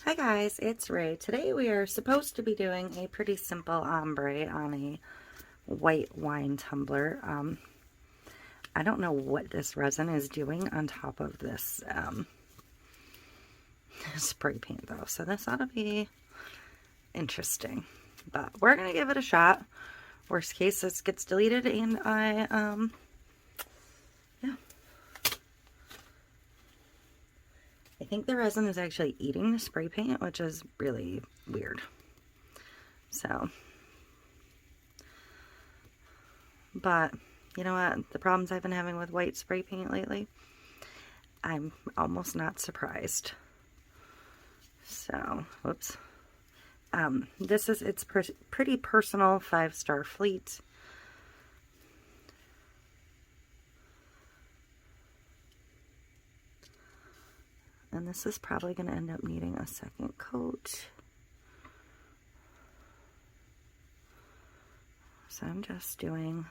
Hi guys, it's Ray. Today we are supposed to be doing a pretty simple ombre on a white wine tumbler. I don't know what this resin is doing on top of this spray paint though, so this ought to be interesting. But we're going to give it a shot. Worst case, this gets deleted and I think the resin is actually eating the spray paint, which is really weird. So, but you know what? The problems I've been having with white spray paint lately, I'm almost not surprised. So, whoops. This is It's Pretty Personal 5-star fleet. And this is probably going to end up needing a second coat. So I'm just doing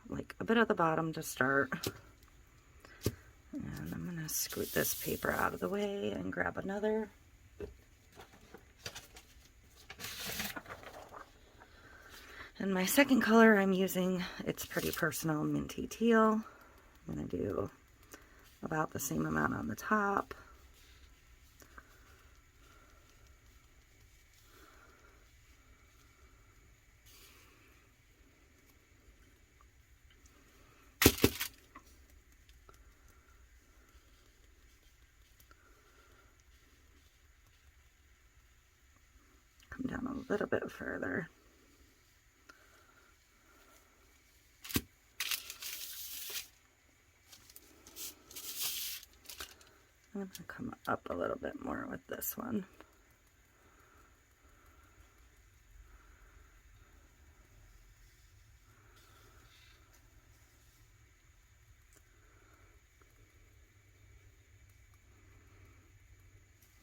like a bit of the bottom to start. And I'm going to scoot this paper out of the way and grab another. And my second color I'm using, It's Pretty Personal Minty Teal. I'm going to do about the same amount on the top. Come down a little bit further. I'm going to come up a little bit more with this one.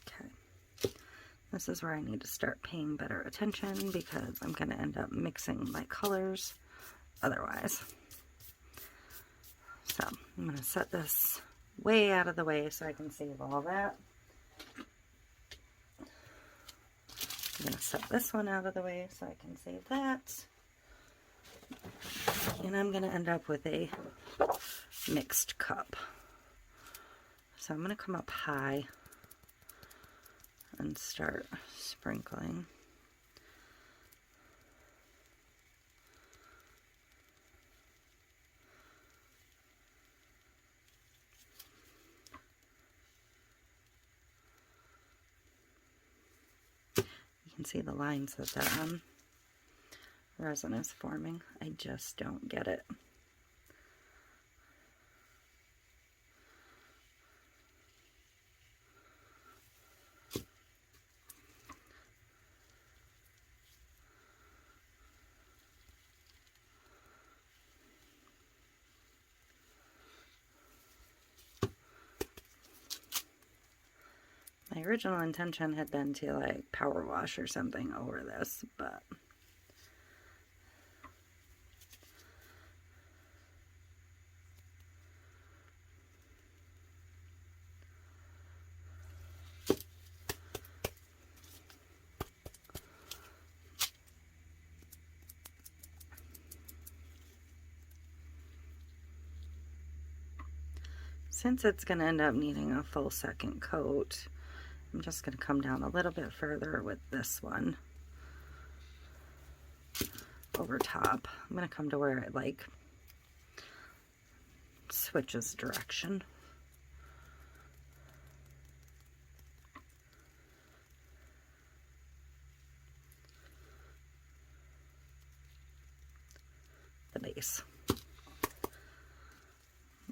Okay. This is where I need to start paying better attention because I'm going to end up mixing my colors otherwise. So I'm going to set this way out of the way so I can save all that. I'm going to set this one out of the way so I can save that. And I'm going to end up with a mixed cup. So I'm going to come up high and start sprinkling. You can see the lines that the resin is forming. I just don't get it. My original intention had been to like power wash or something over this, but since it's going to end up needing a full second coat, I'm just going to come down a little bit further with this one over top. I'm going to come to where it like switches direction. The base.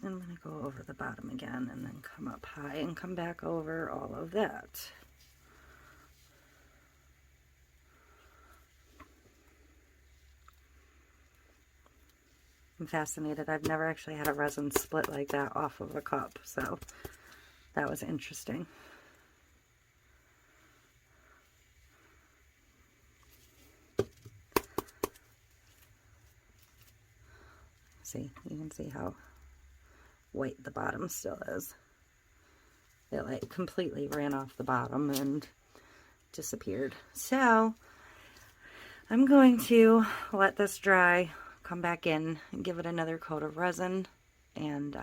I'm going to go over the bottom again and then come up high and come back over all of that. I'm fascinated. I've never actually had a resin split like that off of a cup, so that was interesting. See, you can see how white the bottom still is. it like completely ran off the bottom and disappeared. So I'm going to let this dry, come back in and give it another coat of resin, and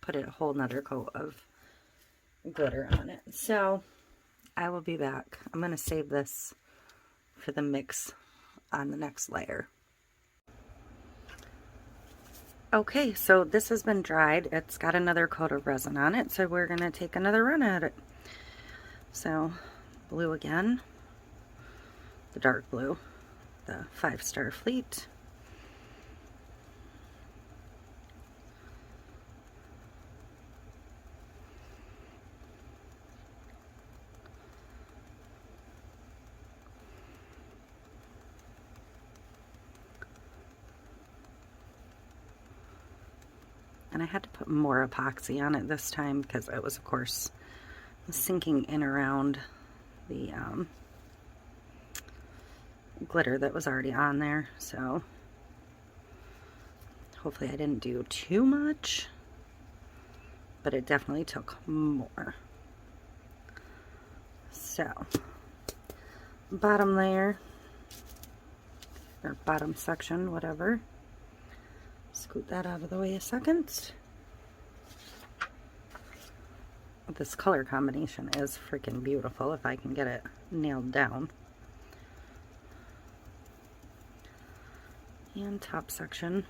put a whole nother coat of glitter on it. So I will be back. I'm going to save this for the mix on the next layer. Okay, so this has been dried. It's got another coat of resin on it, so we're going to take another run at it. So blue again, the dark blue, the 5-star fleet. And I had to put more epoxy on it this time because it was, of course, sinking in around the glitter that was already on there. So hopefully I didn't do too much, but it definitely took more. So bottom layer, or bottom section, whatever. Scoot that out of the way a second. This color combination is freaking beautiful if I can get it nailed down. And top section.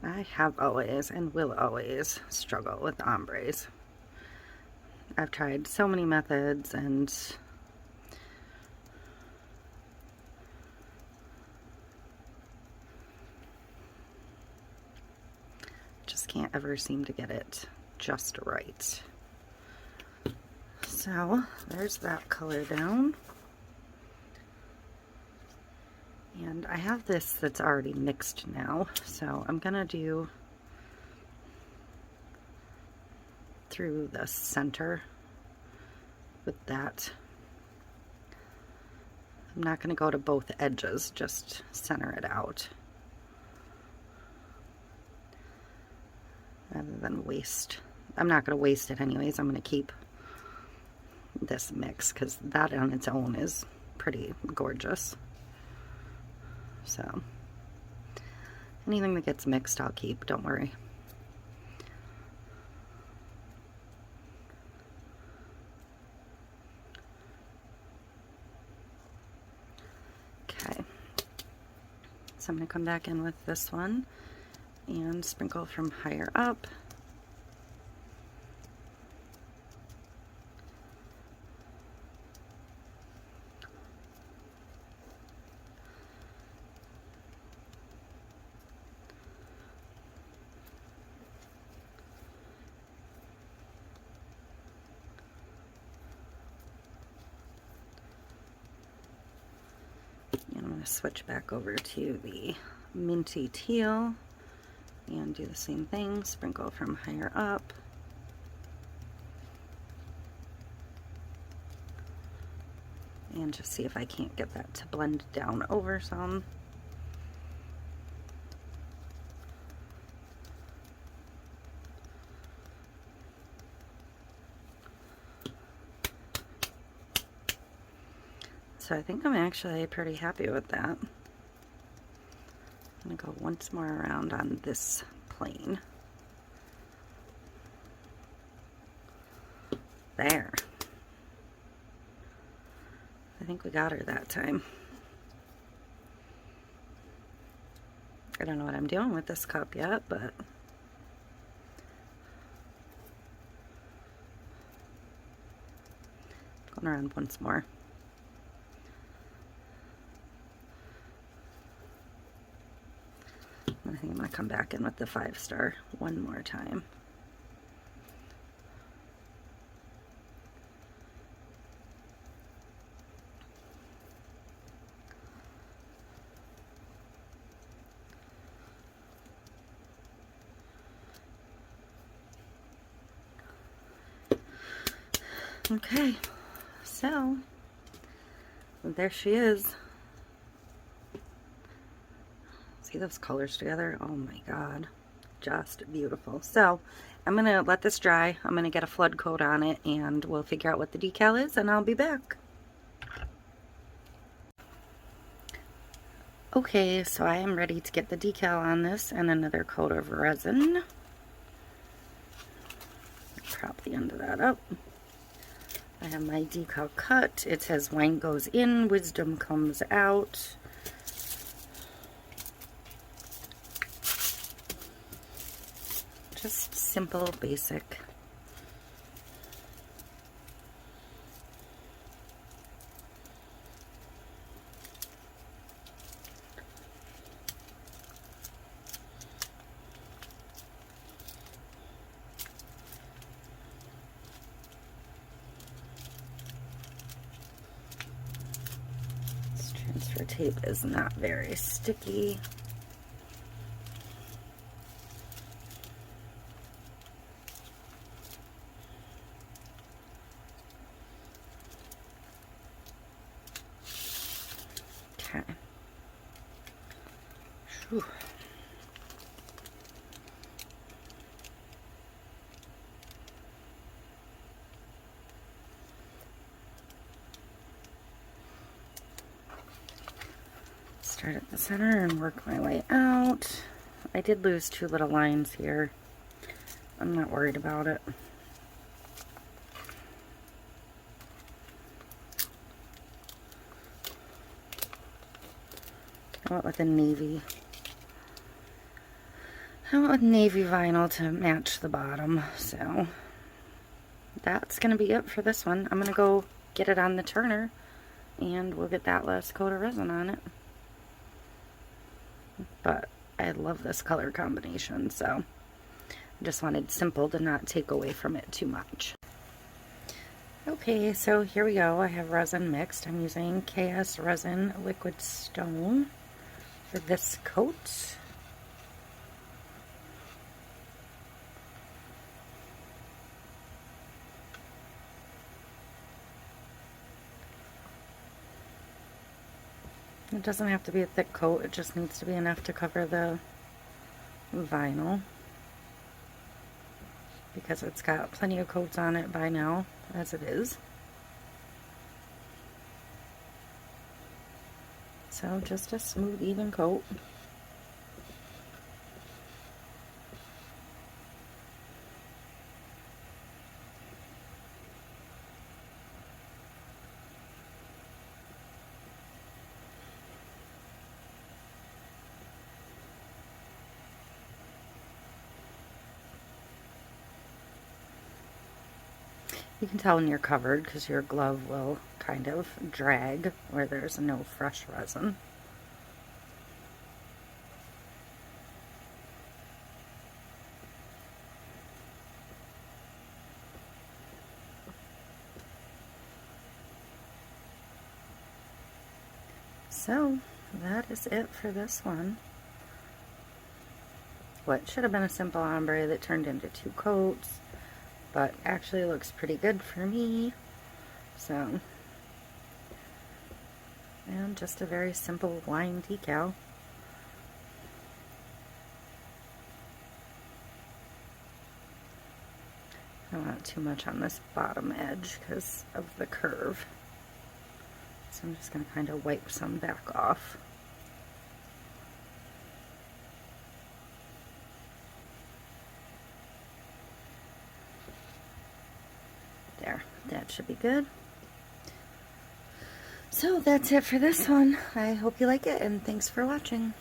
I have always and will always struggle with ombres. I've tried so many methods and just can't ever seem to get it just right. So there's that color down. And I have this that's already mixed now, so I'm gonna do through the center with that. I'm not going to go to both edges, just center it out rather than waste. I'm not going to waste it anyways. I'm going to keep this mix because that on its own is pretty gorgeous. So anything that gets mixed I'll keep, don't worry. So I'm going to come back in with this one and sprinkle from higher up. Switch back over to the minty teal and do the same thing, sprinkle from higher up. And just see if I can't get that to blend down over some. So I think I'm actually pretty happy with that. I'm going to go once more around on this plane. There. I think we got her that time. I don't know what I'm doing with this cup yet, but going around once more. I think I'm going to come back in with the 5-star one more time. Okay, so there she is. See those colors together? Oh my god, just beautiful. So I'm gonna let this dry. I'm gonna get a flood coat on it and we'll figure out what the decal is and I'll be back. Okay, so I am ready to get the decal on this and another coat of resin. Prop the end of that up. I have my decal cut. It says wine goes in, wisdom comes out. Just simple, basic. This transfer tape is not very sticky. Okay. Whew. Start at the center and work my way out. I did lose 2 little lines here. I'm not worried about it. I went with a navy. I went with navy vinyl to match the bottom, so that's going to be it for this one. I'm going to go get it on the turner and we'll get that last coat of resin on it. But I love this color combination, so I just wanted simple to not take away from it too much. Okay, so here we go. I have resin mixed. I'm using KS Resin Liquid Stone for this coat. It doesn't have to be a thick coat, it just needs to be enough to cover the vinyl, because it's got plenty of coats on it by now, as it is. So just a smooth, even coat. You can tell when you're covered because your glove will kind of drag where there's no fresh resin. So that is it for this one. What should have been a simple ombre that turned into 2 coats, but actually looks pretty good for me. So, and just a very simple wine decal. I don't want too much on this bottom edge because of the curve. So I'm just going to kind of wipe some back off. There, that should be good. So that's it for this one. I hope you like it, and thanks for watching.